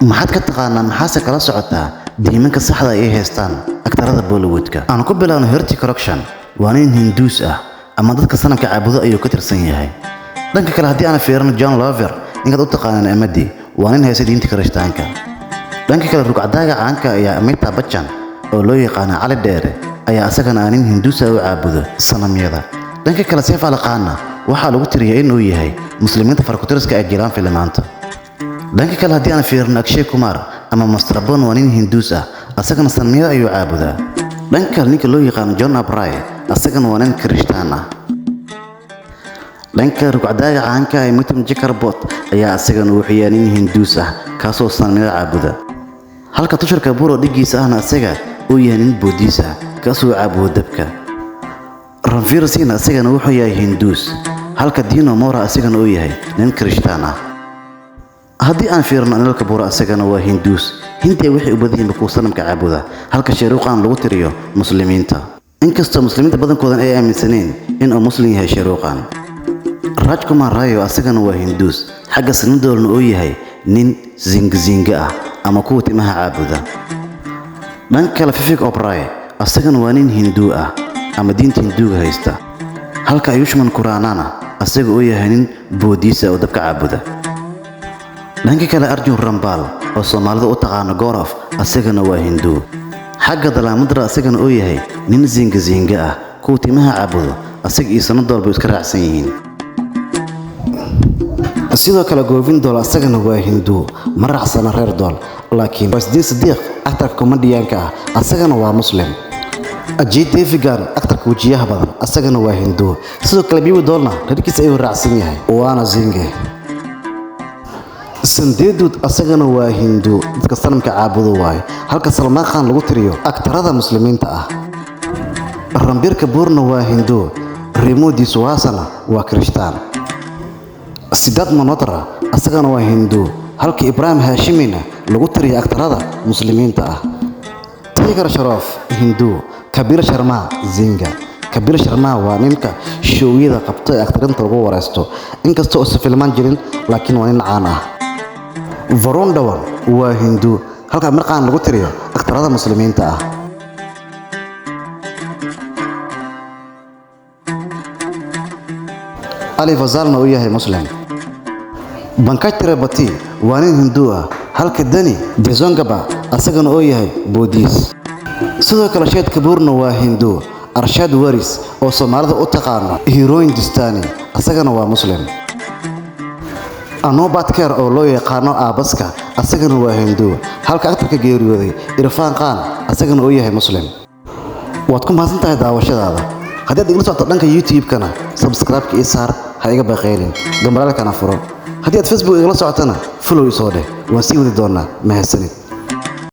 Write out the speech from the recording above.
maxaad ka taqaanaa maxaase kala socotaa diimanka saxda ay haystaan aktarada Bollywoodka? Aan ku bilaabno Hrithik Roshan waa nin Hinduus ah ama dadka sanamka caabudo ayuu ka tirsan yahay. dhanka kale haddii aan fiirino John Lover ninka u taqaanaan Amadi waa nin haysta diinta Kirishtaanka. dhanka kale rugcadaaga caanka ayaa Amitabh Bachchan oo loo yaqaan Cali Dheere ayaa asagana nin Hinduus ah u caabudo sanamyada. dhanka kale Saif Ali Khan waxaa lagu tiriyay inuu yahay muslimiinta farkutiriska ay jiraan filimaanta. dhanka kale haddii aan fiirino Akshay Kumar ama Master Bon waa nin Hinduus ah asagana sanamyada ayuu caabudaa. dhanka kale ninka loo yaqaan John Abraham asagana waa nin Kirishtaan ah. dhanka rugcadaaga caanka ah Mithun Chakraborty ayaa asagana wuxuu yahay nin Hinduus ah kaasoo sanamyada caabuda. halka Tushar Kapoor oo dhigiisa ahna asaga uu yahay nin Buddhist ah kaasoo caabuda dabka. Ranveer Singh asagana wuxuu yahay Hinduus halka Dino Mora asagana uu yahay nin Kirishtaan ah. haddii aan fiirino Anil Kapoor asagana waa Hinduus Hindiya waxay u badan yihiin kuwa sanamka caabuda halka Shah Rukh Khan lagu tiriyo muslimiinta. inkastoo muslimiinta badankoodan ay aaminsaneen inuu muslim yahay Shah Rukh Khan. Rajkumar Ray asagana waa Hinduus xagga sanadooda uu yahay nin zinga ah ama kuwa timaha caabuda. dhanka kale Vivek Oberoi asagana waa nin Hindu ah ama diinta Hinduuga haysta halka Ayushmann Khurrana asaga uu yahay nin Buddhist oo dabka caabuda. dhanka kale Arjun Rampal oo Soomaalida u taqaan Gaurav asagana waa Hindu xagga Dalamadra asagana uu yahay nin zinga ah kuwa timaha caabudo asaga iyo sanadooda iska raacsan yihiin. sidoo kale Govind asagana waa Hindu ma raacsana reer dool laakiin Siddiq aktarka komediyaanka ah asagana waa muslim. Ajay Devgan aktarka wajiyaha badan asagana waa Hindu sidoo kale Bibi Dolna reerkiisa ayuu raacsan yahay waana zinge. Sanjay Dutt asagana waa Hindu dadka sanamka caabudo waaye halka Salman Khan lagu tiriyo aktarada muslimiinta ah. Ranbir Kapoorna waa Hindu Remo Diswasana waa Kirishtaan. Siddharth Malhotra asagana waa Hindu halka Ibrahim Hashimina lagu tiriyo aktarada muslimiinta ah. Tiger Shroff Hindu Kabir Sharma zinga. Kabir Sharma waa ninka showyada qabta ee aktarinta lagu wareysto inkastoo uu filmaan jirin laakiin waa nin caan ah. Varun Dhawan waa Hindu halka Amir Khan lagu tiriyo aktarada muslimiinta ah. Ali Fazalna uu yahay muslim. Pankaj Tripathi waa nin Hindu ah halka Dani Bezongaba asagana uu yahay Buddhist. sidoo kale Shahid Kapoorna waa Hindu. Arshad Waris oo Soomaalida u taqaan Hero Hindustani asagana waa muslim. Anu Bhatkar oo loo yaqaan Aabaska asagana waa Hindu halka aktarka geeriyooday Irfan Khan asagana uu yahay muslim. waad ku mahadsantahay daawashadaada. haddii aad igala socoto dhanka YouTube-kana subscribe-ka ii saar ha iga baqaylin gambaraalkana furo. haddii aad Facebook igala socotana follow ii soo dheh waan sii wadi doonaa mahadsanid.